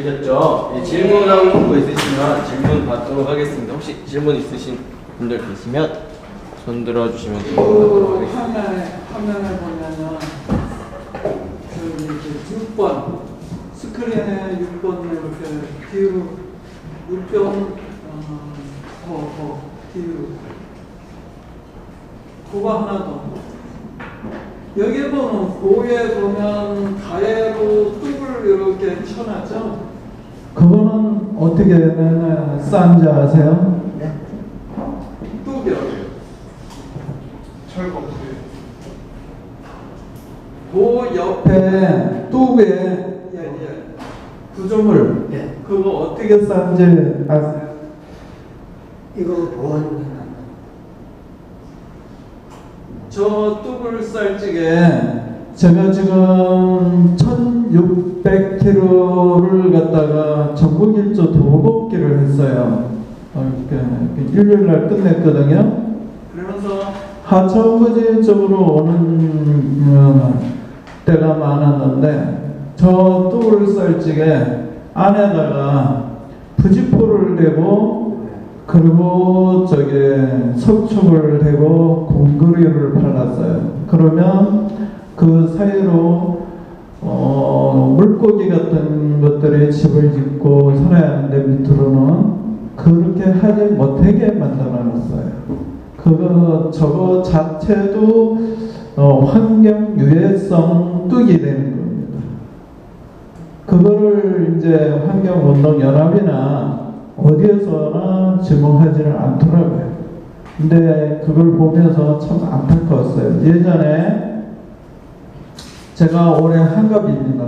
되셨죠? 예, 질문하고 싶은 거 있으시면 질문 받도록 하겠습니다. 혹시 질문 있으신 분들 계시면 손 들어주시면 질문하도록 하겠습니다. 화면에 보면은 그 6번 스크린에 6번 이렇게 뒤로 6번 뒤로 그거 하나 더. 여기 보면 고에 보면 가해로 뚝을 이렇게 쳐놨죠. 그거는 어떻게 싼지 아세요? 네. 뚝이요. 철거. 그 옆에 뚝에 구조물 예. 그거 어떻게 싼지 아세요? 이거 보안. 저 뚝을 쌀 적에 제가 지금 1600km를 갔다가 전국 일조 도곡기를 했어요. 일요일날 끝냈거든요. 그러면서 하천거지 쪽으로 오는 때가 많았는데 저 뚝을 쌀 적에 안에다가 부지포를 대고 그리고 석축을 대고 공구리를 발랐어요. 그러면 그 사이로 물고기 같은 것들이 집을 짓고 살아야 하는데 밑으로는 그렇게 하지 못하게 만들어놨어요. 저거 자체도 환경 유해성 뚝이 되는 겁니다. 그거를 이제 환경운동연합이나 어디에서나 지목하지는 않더라고요. 근데 그걸 보면서 참 안타까웠어요. 예전에 제가 올해 한갑입니다.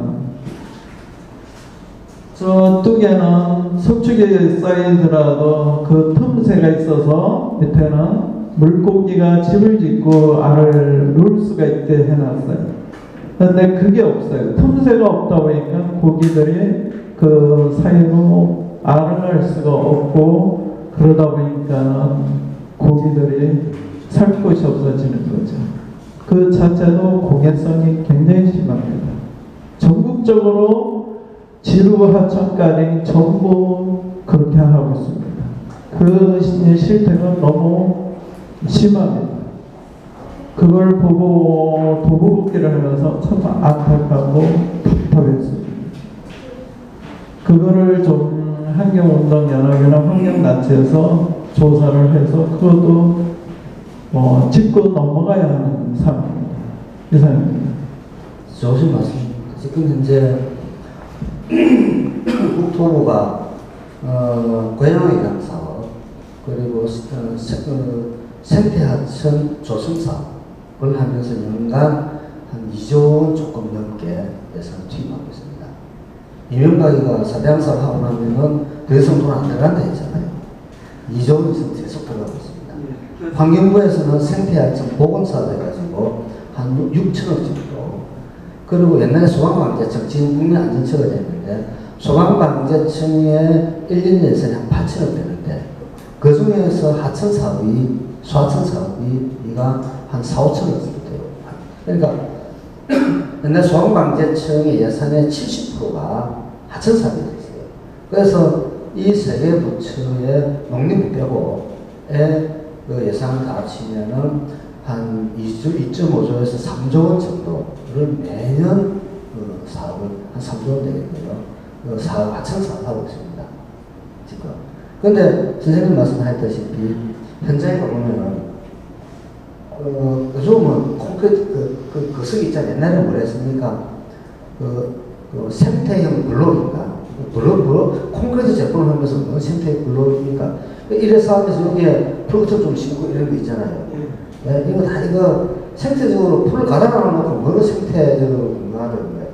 저 뚝에는 석축이 쌓이더라도 그 틈새가 있어서 밑에는 물고기가 집을 짓고 알을 놓을 수가 있게 해놨어요. 근데 그게 없어요. 틈새가 없다 보니까 고기들이 그 사이로 알을 할 수가 없고 그러다 보니까 고기들이 살 곳이 없어지는 거죠. 그 자체도 공해성이 굉장히 심합니다. 전국적으로 지루 하천까지 전부 그렇게 하고 있습니다. 그 실태가 너무 심합니다. 그걸 보고 도보걷기를 하면서 참 안타깝고 답답했습니다. 그거를 좀 환경운동연합이나 환경단체에서 조사를 해서 그것도 짚고 넘어가야 하는 상황입니다. 이상입니다. 좋으신 말씀입니다. 지금 현재 국토부가 고양이강 사업 그리고 생태하천 조성 사업을 하면서 연간 한 2조 원 조금 넘게 예산을 투입하고 있습니다. 이명박이가 사대강 사업 하고 나면은 더 이상 돈 안 들어간다 했잖아요. 2조 원 이상 계속 들어가고 있습니다. 환경부에서는 생태하천 보건 사업 해가지고 한 6천억 정도. 그리고 옛날에 소방방재청, 지금 국민안전처가 됐는데 소방방재청에 1년 예산이 한 8천억 되는데 그 중에서 하천 사업이, 소하천 사업이 이가 한 4, 5천억 정도 돼요. 그러니까 옛날 소방방재청의 예산의 70%가 하천 사업이 됐어요. 그래서 이 세 개 부처의 농림부 빼고의 그 예산을 다 합치면은 한 2.5조에서 3조 원 정도를 매년 그 사업을 한 3조 원 되겠네요. 그 사업, 하천 사업 하고 있습니다. 지금. 근데 선생님 말씀하셨다시피 현장에 가보면은 요즘은 콘크리트 그 거석이 있잖아요. 옛날에 뭐라 했습니까? 그 생태형 블록인가? 콘크리트 제품을 하면서 뭐 생태형 블록입니까? 이래서 하면서 여기에 풀부터 좀 심고 이런 거 있잖아요. 네, 이거 다 생태적으로 풀을 가다가 놓고 뭐로 생태적으로 공부하던데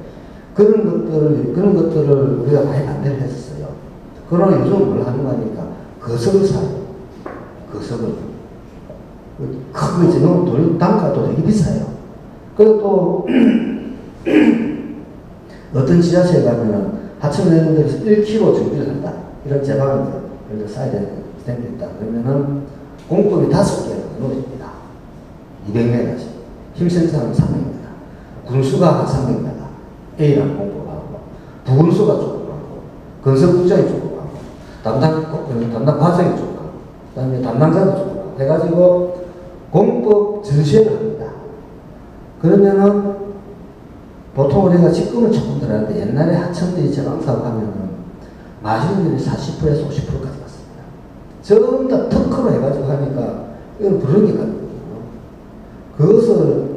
그런 것들을 우리가 많이 반대를 했었어요. 그러나 요즘 뭘 하는 거니까 거석을 사요. 거석을. 그거 지금 돈 단가도 되게 비싸요. 그리고 또 어떤 지자체에 가면은 하천 내는데서 1kg 정비를 한다. 이런 제방을 예를 써야 되는 게 있다. 그러면은 공급이 5개가 놓입니다. 200m씩. 힘센터는 300m. 군수가 한 300m. A라는 공급하고, 부군수가 조금 하고, 건설국장이 조금 하고, 담당 과장이 조금 하고, 그 다음에 담당자도 조금 하고, 해가지고 공법 전시회를 합니다. 그러면은 보통 우리가 직급을 조금 들어가는데 옛날에 하청들이 제방사업 하면은 마진율이 40%에서 50%까지 갔습니다. 전부 다 특허로 해가지고 하니까 이걸 부르는 게 가거든요. 그것을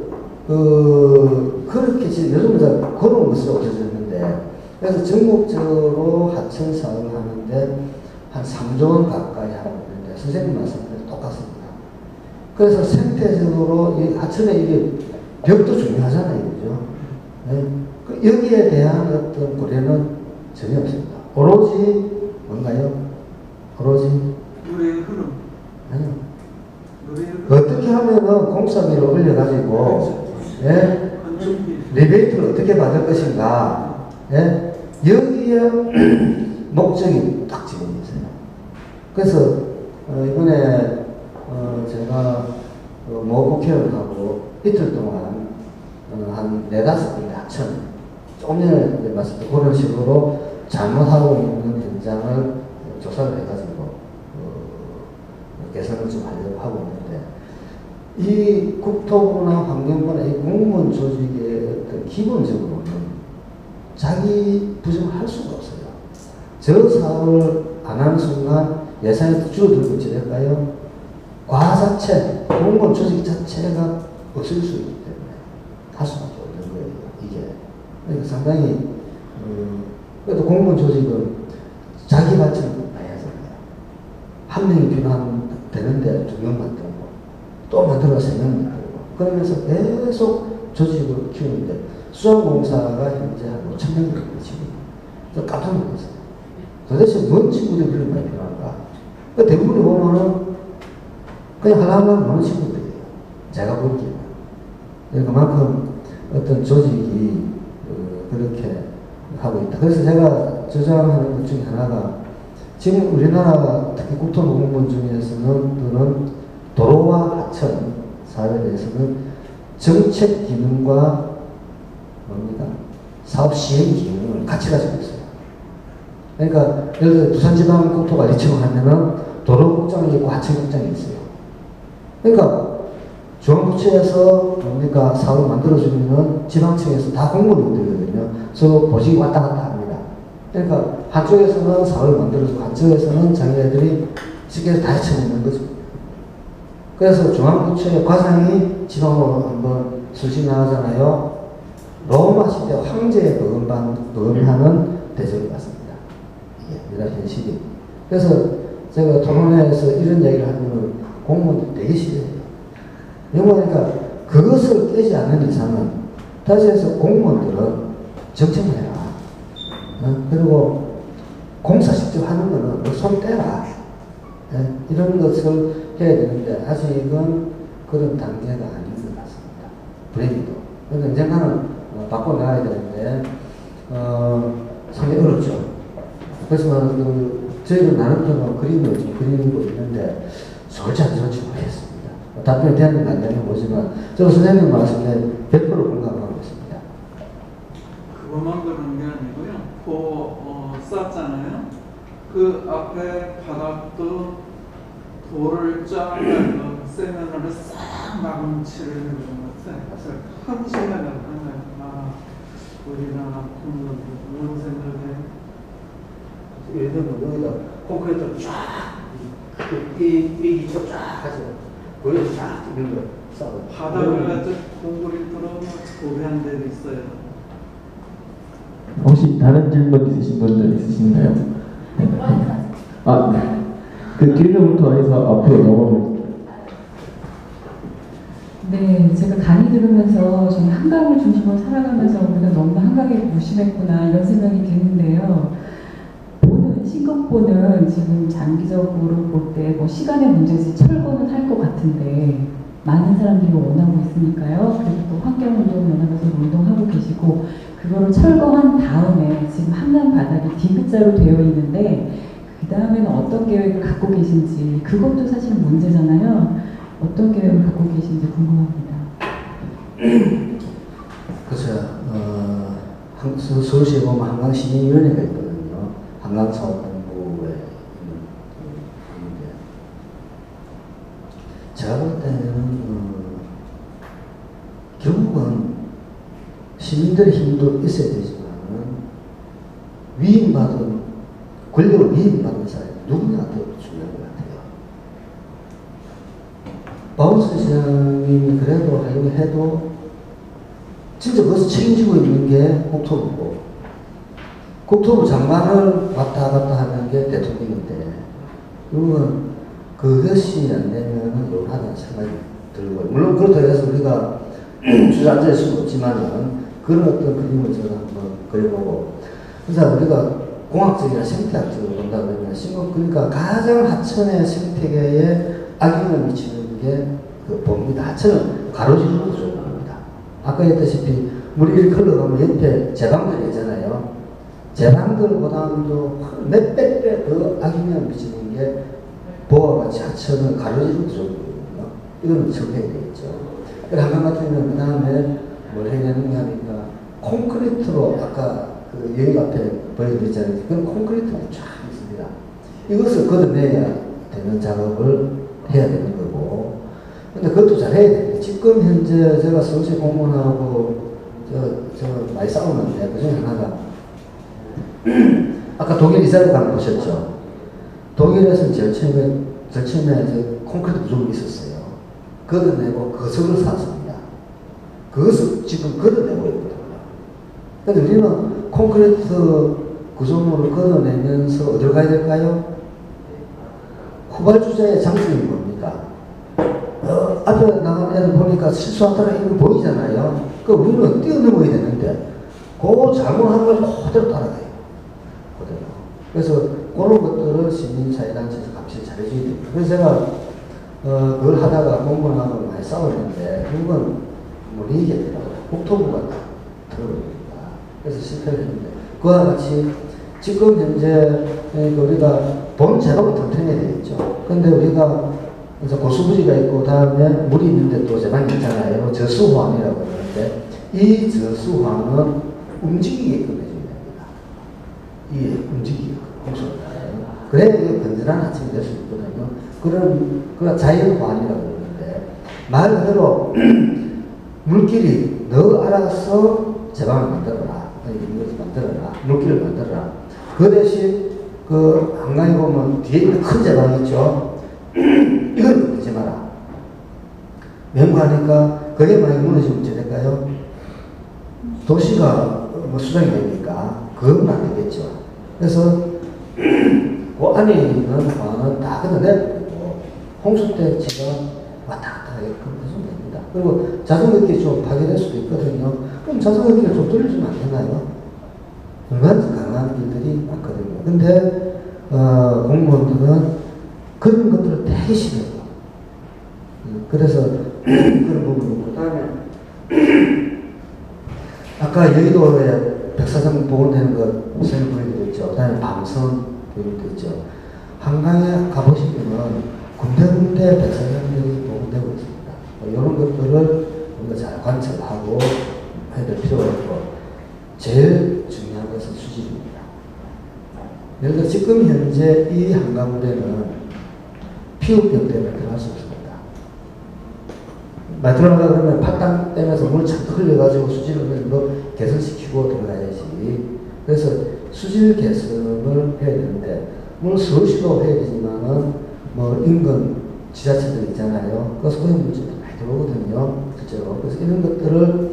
그렇게 지금 요즘은 그런 것이 없어졌는데, 그래서 전국적으로 하청 사업을 하는데 한 3조 원 가까이 하고 있는데 선생님 말씀대로 똑같습니다. 그래서 생태적으로 이 하천의 이게 벽도 중요하잖아요, 그죠? 네. 여기에 대한 어떤 고려는 전혀 없습니다. 오로지 뭔가요? 오로지 물의 흐름. 아니요. 물의 흐름. 어떻게 하면은 공사비를 올려가지고 예? 건축비. 리베이트를 어떻게 받을 것인가, 예? 여기에 목적이 딱 지금 있어요. 그래서 이번에 제가 모국회의를 하고 이틀 동안 한 4-5군데 하천, 조금 전에 말씀드린 그런 식으로 잘못하고 있는 현장을 조사를 해가지고 개선을 좀 하려고 하고 있는데, 이 국토부나 환경부나 이 공무원 조직의 어떤 기본적으로는 자기 부정을 할 수가 없어요. 저 사업을 안 하는 순간 예산이 줄어들고 어찌 될까요? 과 자체, 공무원 조직 자체가 없을 수 있기 때문에 할 수밖에 없는 거예요, 이게. 그러니까 상당히, 그래도 공무원 조직은 자기 발전을 봐야 하잖아요. 한 명이 되는데 2명 만들고, 또 만들어서 3명 만들고, 그러면서 계속 조직을 키우는데, 수원공사가 현재 한 5천 명 정도 지금. 저 깜짝 놀랐어요. 도대체 뭔 친구들이 그런 많이 필요한가? 그 대부분이 보면은 그냥 하나만 노는 친구들이에요. 제가 보기에는. 그만큼 어떤 조직이 그렇게 하고 있다. 그래서 제가 주장하는 것 중에 하나가, 지금 우리나라 특히 국토공무원 중에서는 도로와 하천 사업에 대해서는 정책 기능과 뭡니까? 사업 시행 기능을 같이 가지고 있어요. 그러니까 예를 들어 부산지방국토관리청을 하면은 도로국장이 있고 하천국장이 있어요. 그러니까 중앙부처에서 뭡니까? 사업을 만들어주면은 지방청에서 다 공무원들이거든요. 서로 보직이 왔다 갔다 합니다. 그러니까 한쪽에서는 사업을 만들어주고 한쪽에서는 자기네들이 쉽게 해서 다 헤쳐먹는 거죠. 그래서 중앙부처의 과장이 지방으로 한번 수시 나가잖아요. 로마 시대 황제에 버금하는 대접을 받습니다. 이게 우리나라 현실이. 그래서 제가 토론회에서 이런 얘기를 하면은 공무원들 되게 싫어해요. 그러니까 그것을 깨지 않는 이상은, 다시 해서 공무원들은 정책을 해라. 그리고 공사 직접 하는 거는 너 손 떼라. 이런 것을 해야 되는데 아직은 그런 단계가 아닌 것 같습니다. 불행히도. 그래서 언젠가는 바꿔나가야 되는데 상당히 어렵죠. 그래서 저희는 나름대로 그림을 좀 그리고 있는데 좋을지 안 좋을지 모르겠습니다. 답변이 되는지 안 되는지 모르지만 저도 선생님 말씀에 100% 공감하고 있습니다. 그것만 그런 게 아니고요. 쌓았잖아요. 그 앞에 바닥도 돌을 쫙 세면으로 싹 막은 칠을 해놓은 것 같아요. 한 시간을 하면 우리나라 공무원들 이런 생각에, 예를 들면 여기다 콘크리트를 쫙 이쪽 쫙 하죠. 거기서 쫙 이런 거 쌓아. 바닥을 가지고 콘크리트로 도배한 데도 있어요. 혹시 다른 질문 있으신 분들 있으신가요? 네. 그 뒤로부터 해서 앞으로 넘어갈게요. 네, 제가 강의 들으면서 저는 한강을 중심으로 살아가면서 우리가 너무 한강에 무심했구나 이런 생각이 드는데요. 신곡보는 지금 장기적으로 볼 때 뭐 시간의 문제지 철거는 할 것 같은데 많은 사람들이 원하고 있으니까요. 그리고 또 환경운동연합에서 운동하고 계시고 그거를 철거한 다음에 지금 한강 바닥이 D자로 되어 있는데 그 다음에는 어떤 계획을 갖고 계신지, 그것도 사실은 문제잖아요. 어떤 계획을 갖고 계신지 궁금합니다. 그렇죠. 서울시에 보면 한강시민위원회가 있거든요. 한강사업본부에 있는데 제가 볼 때는 결국은 시민들의 힘도 있어야 되지만은 위임받은 권력을 위임받는 사람이 누구나 더 중요한 것 같아요. 바운스 시장님이 그래도 하려고 해도 진짜 그것을 책임지고 있는 게 국토부고 국토부 장관을 왔다 갔다 하는 게 대통령인데 그러면 그것이 안 되면은 요란하다는 생각이 들고요. 물론 그렇다고 해서 우리가 주저앉을 수는 없지만은 그런 어떤 그림을 제가 한번 그려보고 그래서 우리가 공학적이나 생태학적으로 본다 그러면 그러니까 가장 하천의 생태계에 악영향을 미치는 게 그 봅니다. 하천은 가로지르는 구조입니다. 아까 했다시피 물이 이렇게 흘러가면 옆에 제방들이 있잖아요. 제방들보다도 몇백 배 더 악영향을 미치는 게 보와 같이 하천은 가로지르는 구조거든요. 이건 정해야 되겠죠. 한강 같은 경우는 그 다음에 뭘 해야 되는가 하니까 콘크리트로 아까 그 여기 앞에 보여드렸잖아요. 그건 콘크리트가 쫙 있습니다. 이것을 걷어내야 되는 작업을 해야 되는 거고 근데 그것도 잘 해야 됩니다. 지금 현재 제가 서울시 공무원하고 저 많이 싸우는데 그 중에 하나가 아까 독일 이사를 가면 보셨죠? 독일에서는 제일 처음에 콘크리트 부족이 있었어요. 걷어내고 거석을 샀습니다. 그것을 지금 걷어내고 있거든요. 근데 우리는 콘크리트 구조물을 걷어내면서 어디로 가야 될까요? 후발주자의 장점이 뭡니까? 앞에 나간 애들 보니까 실수하다가 이런 거 보이잖아요. 그 우리는 뛰어넘어야 되는데 그 잘못한 걸 그대로 따라가요. 그대로. 그래서 그런 것들을 시민사회단체에서 감시를 잘해줘야 됩니다. 그래서 제가 그걸 하다가 공무원하고 많이 싸웠는데 결국은 못 이기겠더라고요. 국토부가 들어옵니다. 그래서 실패를 했는데 그와 같이 지금 현재 우리가 본 제도가 튼튼해야 되겠죠. 근데 우리가 이제 고수부지가 있고 다음에 물이 있는데 또 제방이 있잖아요. 저수환이라고 하는데 이 저수환은 움직이게끔 해줘야 됩니다. 이 움직이게끔 그래야 이게 건전한 하천이 될 수 있거든요. 그런 자연환이라고 그러는데 말 그대로 물길이 너 알아서 제방을 만들어라. 이것을 만들어라. 물길을 만들어라. 그 대신 그 한강에 보면 뒤에 있는 큰 제방이 있죠. 이걸 건드리지 마라. 명구하니까 그게 만약에 무너지면 어떻게 될까요? 도시가 수정이 됩니까? 그건 안 되겠죠. 그래서 그 안에 있는 환은 다 걷어내버리고 홍수 때 제가 왔다 갔다 하게끔 해주면 됩니다. 그리고 자전거길이 좀 파괴될 수도 있거든요. 그럼 자전거길을 좀 돌려주면 안 되나요? 얼마나 강한 길들이 많거든요. 근데 공무원들은 그런 것들을 되게 싫어해요. 그래서 그런 부분이 있고 그다음에 아까 여의도에 백사장 복원되는 거 선을 보여드렸죠. 그다음에 밤선 보여드렸죠. 한강에 가보시면은 군데군데 백사장들이 복원되고 있습니다. 이런 것들을 우리가 잘 관찰하고 해야 될 필요가 있고 제일 중요한 것은 수질입니다. 예를 들어 지금 현재 이 한강물에는 피부병 때문에 들어갈 수 없습니다. 말 들어가다 그러면 팥당 댐에서 물 잔뜩 흘려가지고 수질을 뭐 개선시키고 들어가야지. 그래서 수질 개선을 해야 되는데, 물론 서울시도 해야 되지만은 뭐 인근 지자체들 있잖아요. 그 소형 문제도 많이 들어오거든요. 실제로. 그래서 이런 것들을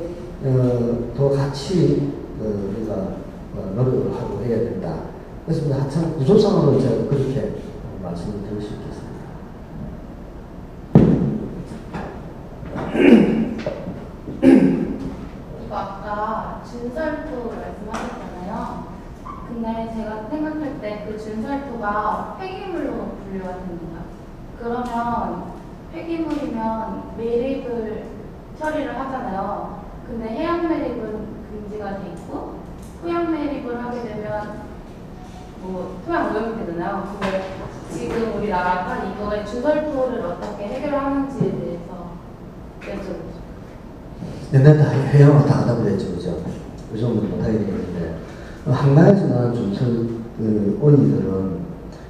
더 같이 우리가 노력을 하고 해야 된다. 그래서 하참 구조상으로 제가 그렇게 말씀을 드릴 수 있겠습니다. 아까 준설토 말씀하셨잖아요. 근데 제가 생각할 때 그 준설토가 폐기물로 분류가 됩니다. 그러면 폐기물이면 매립을 처리를 하잖아요. 근데 해양 매립은 금지가 돼 있고 토양 매립을 하게 되면 뭐 토양 오염이 되잖아요. 근데 지금 우리나라가 이거의 준설토를 어떻게 해결하는지에 대해서 여쭤보죠. 옛날에 다 해양으로 다 하다 그랬죠, 그죠? 요즘은 못하게 되는데 한강에서는 준설토 그 오이들은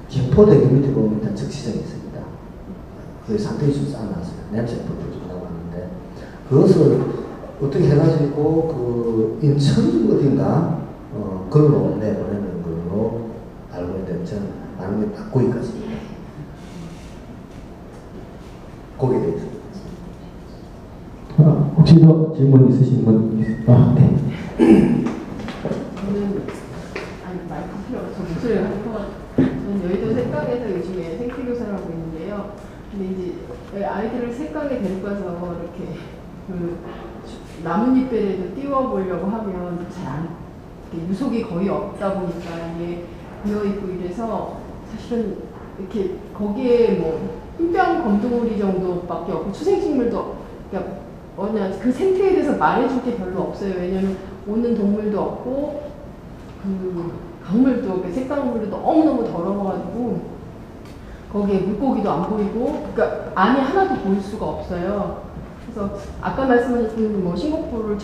김포대교 밑에 보면 일단 적시장이 있습니다. 그게 상당히 좀 쌓아놨어요. 냄새 펄펄 좀 나왔는데 그것을 어떻게 해가지고 그 인천 어딘가 글로 내보내는 걸로 알고 있는데 저는 아는 게 딱 거기까지입니다. 거기에 대해서. 혹시 더 질문 있으신 분 있을까? 네. 저는 아니 마이크 필요 없어 목소리가 커. 저는 여의도 색강에서 요즘에 생태교사를 하고 있는데요. 근데 이제 아이들을 색강에 데리고 가서 이렇게 그 나뭇잎배라도 띄워보려고 하면 잘안 유속이 거의 없다 보니까 이게 비어 있고 이래서 사실은 이렇게 거기에 뭐 흰병 검둥오리 정도밖에 없고 추생식물도 그러니까 그 생태에 대해서 말해줄 게 별로 없어요. 왜냐면 오는 동물도 없고 그 강물도 그 색강물도 너무너무 더러워가지고 거기에 물고기도 안 보이고 그러니까 안이 하나도 보일 수가 없어요. 그래서 아까 말씀하셨던 뭐 신곡부를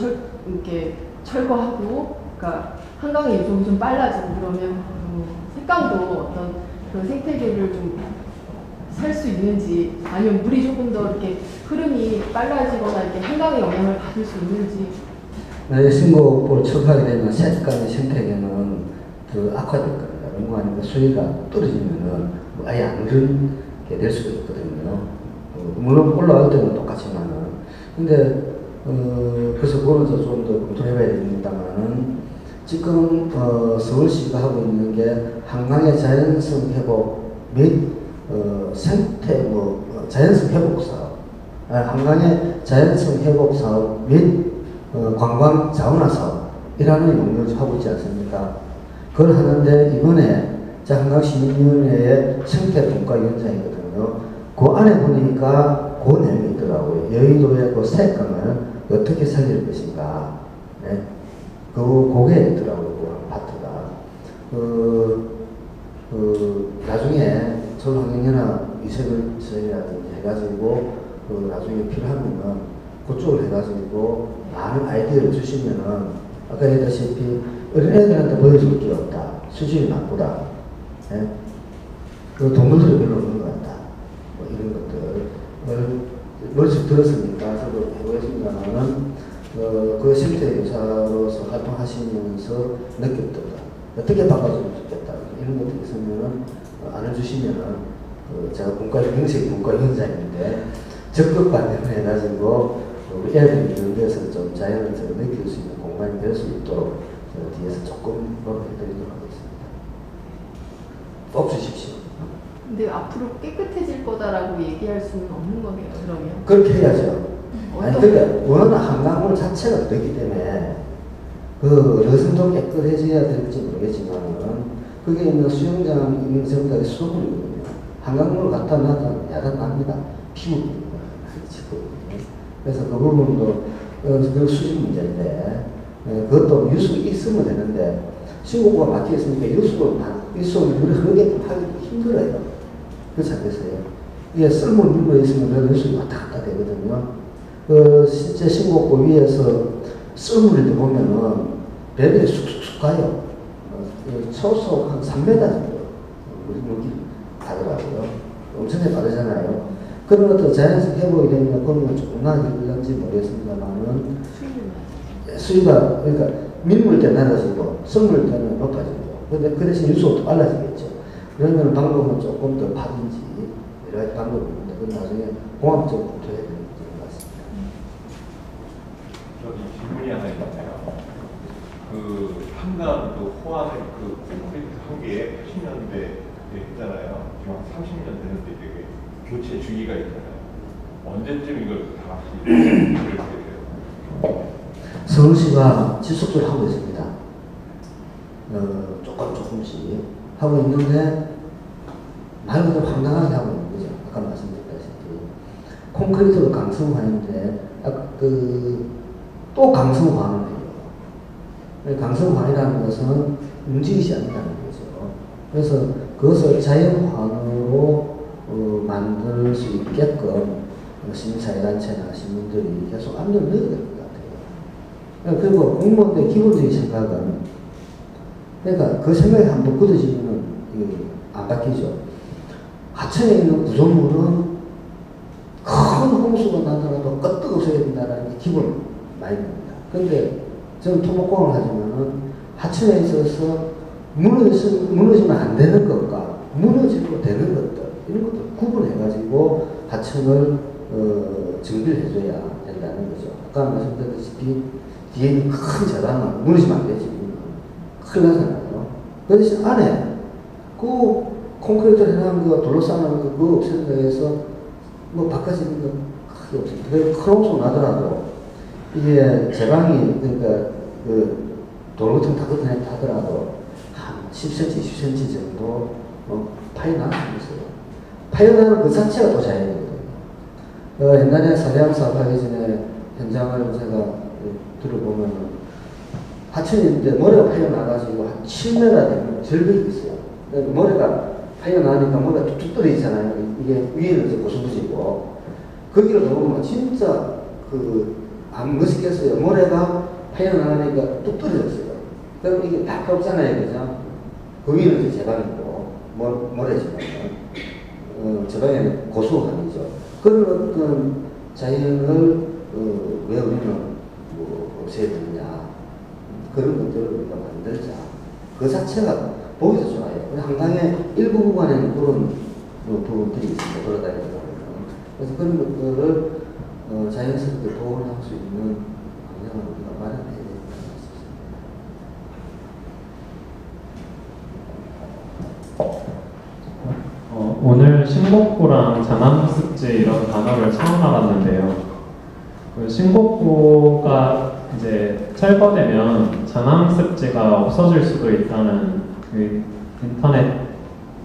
이렇게 철거하고 그러니까 한강의 유속이 좀 빨라지고 그러면 색강도 어떤 그런 생태계를 좀 살 수 있는지 아니면 물이 조금 더 이렇게 흐름이 빨라지거나 이렇게 한강의 영향을 받을 수 있는지. 신곡부를 철거하게 되면 색강의 생태계는 그 악화될 겁니다. 그리고 아니면 수위가 떨어지면은 뭐 아예 안 그렇게 될 수도 있거든요. 물론 올라갈 때는 똑같지만은 근데 그래서 그거는 좀 더 검토해봐야 됩니다만은 지금 서울시가 하고 있는 게 한강의 자연성 회복 및 생태 자연성 회복 사업, 한강의 자연성 회복 사업 및 관광 자원화 사업이라는 용도를 하고 있지 않습니까? 그걸 하는데 이번에 한강시민위원회의 생태분과위원장이거든요. 그 안에 보니까 그 내용이 있더라고요. 여의도의 그 색강을 어떻게 살릴 것인가. 네? 그게 있더라고요. 그 파트가. 나중에 서울환경연합 이색을라든지 해가지고 나중에 필요하면은 그쪽을 해가지고 많은 아이디어를 주시면은 아까 얘기했다시피 어린애들한테 보여줄 게 없다. 수준이 나쁘다. 예? 그 동물들이 별로 없는 것 같다. 뭐 이런 것들 머릿속 들었으니까 저도 해보겠습니다만은 그 생태교사로서 활동하시면서 느꼈던 것 어떻게 바꿔주면 좋겠다. 이런 것들이 있으면은 알려주시면은 제가 명색이 문과위원장인데 적극 반영을 해가지고 우리 애들이 이런 데서 좀 자연을 느낄 수 있는 공간이 될 수 있도록 뒤에서 조금 노력해드리도록 하겠습니다. 꼭 주십시오. 근데 앞으로 깨끗해질 거다라고 얘기할 수는 없는 거네요. 그러면 그렇게 해야죠. 아니 그러니까 워낙 한강물 자체가 그렇기 때문에 그 어느 깨끗해져야 될지 모르겠지만은 그게 있는 수영장 있는 전까지 수돗물이거든요. 한강물을 갖다 놔도 야단납니다. 피부입니다. 그래서 그 부분도 그 수질 문제인데 그것도 유수가 있으면 되는데 신고가 막혀 있으니까 유수를 물에 흐르게끔 하기 힘들어요. 그렇지 않겠어요? 이게 썰물 물로 있으면 유수가 왔다 갔다 되거든요. 실제 신고고 위에서 썰물을 보면은 배들이 쑥쑥쑥 가요. 초속 한 3m 정도 물기 가더라고요. 엄청나게 빠르잖아요. 그런 것도 자연스럽게 회복이 되면 그러면 조금만 hir는지 모르겠습니다만은 수위가 그러니까 민물 때 낮아지고 성물 때는 높아지고 근데 그 대신 유수가 빨라지겠죠. 그러면 방법은 조금 더 파든지 여러 가지 방법이 있는데 그건 나중에 공학적으로 검토해야 되는 것 같습니다. 저기 질문이 하나 있는데요. 그 한강 그 호안의 그 콘크리트 한 개에 80년대 했잖아요. 지금 한 30년 됐는데 되게 교체 주기가 있잖아요. 언제쯤 이걸 다 같이 이렇게 돼요? 서울시가 지속적으로 하고 있습니다. 조금씩 하고 있는데 말 그대로 황당하게 하고 있는 거죠. 아까 말씀드렸다시피 콘크리트로 강성화인데 또 강성화는 해요. 강성화이라는 것은 움직이지 않는다는 거죠. 그래서 그것을 자연환으로 만들 수 있게끔 시민사회단체나 시민들이 계속 압력을 넣어야 될 것 같아요. 그리고 공무원들의 기본적인 생각은 그러니까 그 생각이 한번 굳어지면 안 바뀌죠. 하천에 있는 구조물은 큰 홍수가 나더라도 끄떡 없어야 된다는 게 기본 마인드입니다. 근데 저는 토목공을 하지만은 하천에 있어서 무너지면 안 되는 것과 무너지고 되는 것들, 이런 것들 구분해가지고 하천을 정비를 해줘야 된다는 거죠. 아까 말씀드렸다시피 뒤에 있는 큰 재단은 무너지면 안 되지. 큰일 나잖아요. 그 대신 안에 그 콘크리트를 해놓은 거, 돌로 쌓아놓은 거, 그거 없앤다 해서 뭐 바꿔지는 거 크게 없습니다. 큰 홍수 나더라도 이게 제방이, 그러니까 그 돌고층 타더라도 한 10cm, 20cm 정도 파이 나올 수 있어요. 파이나는 그 자체가 또 자연이거든요. 옛날에 사대양 사업하기 전에 현장을 제가 들어보면 하천인데 모래가 파여나가지고 한 7m 되는 절벽이 있어요. 그러니까 모래가 파여나니까 모래가 뚝뚝 떨어지잖아요. 이게 위에는 이제 고수부지고 거기를 보면 진짜 안 멋있겠어요. 모래가 파여나가니까 뚝 떨어졌어요. 그럼 이게 다 없잖아요. 그죠? 그 위는 이제 제방이고 모래지만 제방에는 고수함이죠. 그런 어떤 자연을 왜 우리는 없애야 되느냐, 그런 것들을 우리가 만들자. 그 자체가 보기도 좋아요. 한강의 일부 구간에는 그런 부분들이 있습니다. 돌아다니는 거는. 그래서 그런 것들을 자연스럽게 보호할 수 있는 방향을 우리가 마련해야 된다는 말씀입니다. 오늘 신곡구랑 자남습지 이런 단어를 처음 알았는데요. 그 신곡구가 이제 철거되면 자남습지가 없어질 수도 있다는 그 인터넷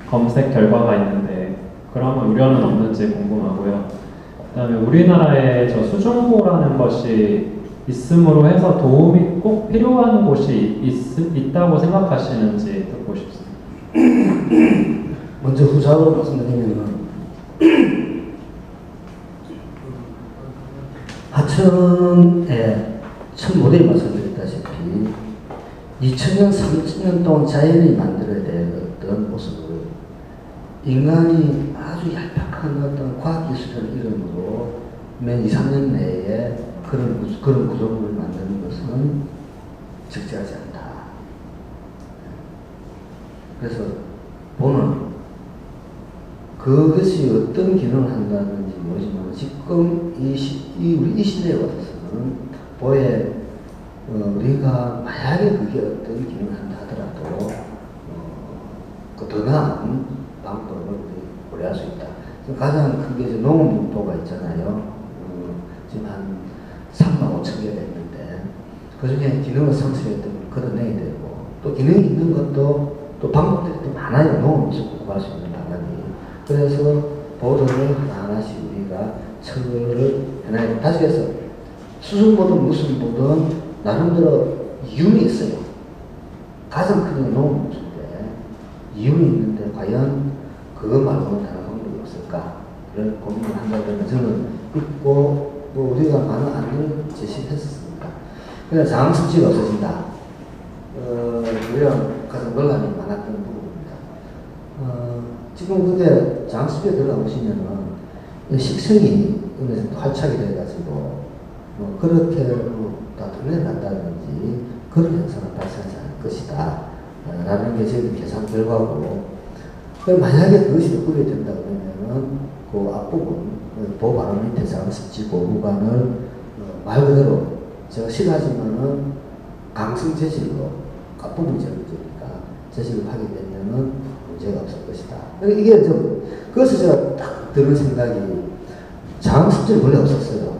검색 결과가 있는데 그러면 우려는 없는지 궁금하고요. 그다음에 우리나라에 저 수중보라는 것이 있음으로 해서 도움이 꼭 필요한 곳이 있다고 생각하시는지 듣고 싶습니다. 먼저 후자로 말씀드리면 하천에 첫 모델 말씀드렸다시피 2000년, 30년 동안 자연이 만들어야 될 어떤 모습을 인간이 아주 얄팍한 어떤 과학기술의 이름으로 몇 2, 3년 내에 그런 구조물을 만드는 것은 적절하지 않다. 그래서 보는 그것이 어떤 기능을 한다는지 모르지만 지금 우리 이 시대에 와서는 보에 우리가 만약에 그게 어떤 기능을 한다 하더라도 그 더 나은 방법을 고려할 수 있다. 가장 큰 게 농업도가 있잖아요. 지금 한 3만 5천 개가 있는데 그 중에 기능을 성취했던 걸 걷어내야 되고 또 기능이 있는 것도 또 방법들이 또 많아요. 농업에서 구할 수 있는 방법이. 그래서 보도를 하나하나씩 우리가 처리를 해놔야 돼. 다시 해서 수승보든 무슨 보든 나름대로 이유는 있어요. 가장 큰 건 농업인데 이유는 있는데 과연 그것 말고는 다른 방법이 없을까? 이런 고민을 한다면 저는 있고 우리가 많은 안을 제시했었습니다. 그래서 장습지가 없어진다. 우리가 가장 논란이 많았던 부분입니다. 지금 그게 장습에 들어가보시면은 식성이 어느 정도 활착이 돼가지고 그렇게 다 드러난다든지 그런 현상을 발생하지 않을 것이다. 라는 게 저희 계산 결과고, 만약에 그것이 꾸려야 된다 그러면은 그 앞부분, 보바로 밑에 장습지 구간을 말 그대로 제가 싫어하지만은 강성 재질로 앞부분 재질이니까 재질을 하게 되면은 문제가 없을 것이다. 이게 그것을 제가 딱 들은 생각이 장습지는 원래 없었어요.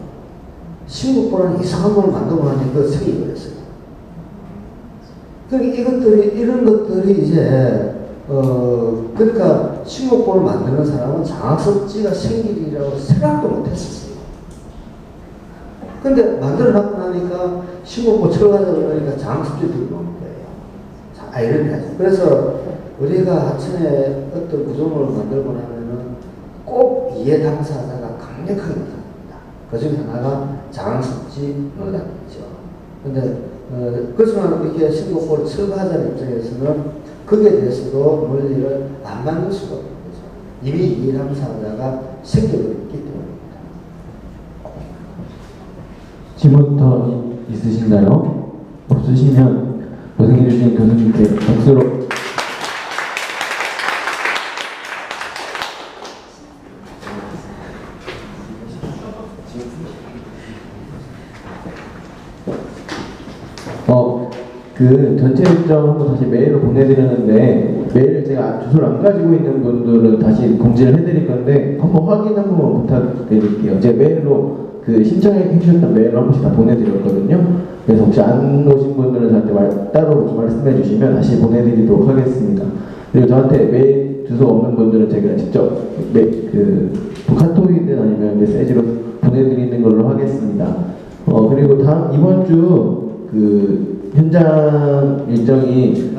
신곡보라는 이상한 걸 만들고 나니 그 생이 버렸어요. 그러니까 이런 것들이 이제, 그러니까 신곡보를 만드는 사람은 장습지가 생길이라고 생각도 못 했었어요. 근데 만들어 놨고 나니까 신곡보 들어가자 그러니까 장습지 들어오는 거예요. 이런 거죠. 그래서 우리가 하천에 어떤 구조물을 만들고 나면은 꼭 이해 당사자가 강력하게 나타납니다. 그 중에 하나가 장습지 논란이죠. 근데 그렇지만 이렇게 신곡을 처가하자는 입장에서는 거기에 대해서도 논리를 안 만들 수가 없는 거죠. 이미 이해람 사자가 생겨버렸기 때문입니다. 질문 더 있으신가요? 없으시면 고생해주신 교수님께 박수로. 그 전체 일정 한번 다시 메일로 보내드렸는데 메일 제가 주소를 안 가지고 있는 분들은 다시 공지를 해드릴 건데 한번 확인 한 번만 부탁드릴게요. 제 메일로 그 신청해 주셨던 메일로 한 번씩 다 보내드렸거든요. 그래서 혹시 안 오신 분들은 저한테 따로 말씀해 주시면 다시 보내드리도록 하겠습니다. 그리고 저한테 메일 주소 없는 분들은 제가 직접 카톡이든 아니면 메시지로 보내드리는 걸로 하겠습니다. 그리고 이번 주 현장 일정이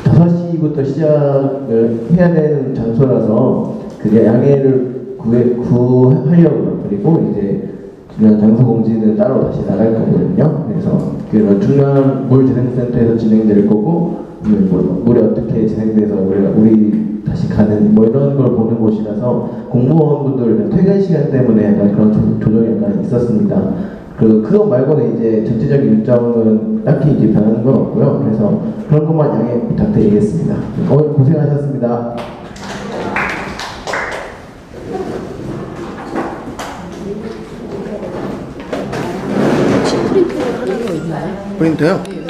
5시부터 시작을 해야 되는 장소라서 양해를 구하려고요. 그리고 이제 중요한 장소 공지는 따로 다시 나갈 거거든요. 그래서 그런 중앙물재생센터에서 진행될 거고 물이 어떻게 진행돼서 우리 다시 가는 이런 걸 보는 곳이라서 공무원분들 퇴근 시간 때문에 약간 그런 조정이 약간 있었습니다. 그거 말고는 이제 전체적인 일정은 딱히 이제 변하는 건 없고요. 그래서 그런 것만 양해 부탁드리겠습니다. 오늘 고생하셨습니다. 프린트요?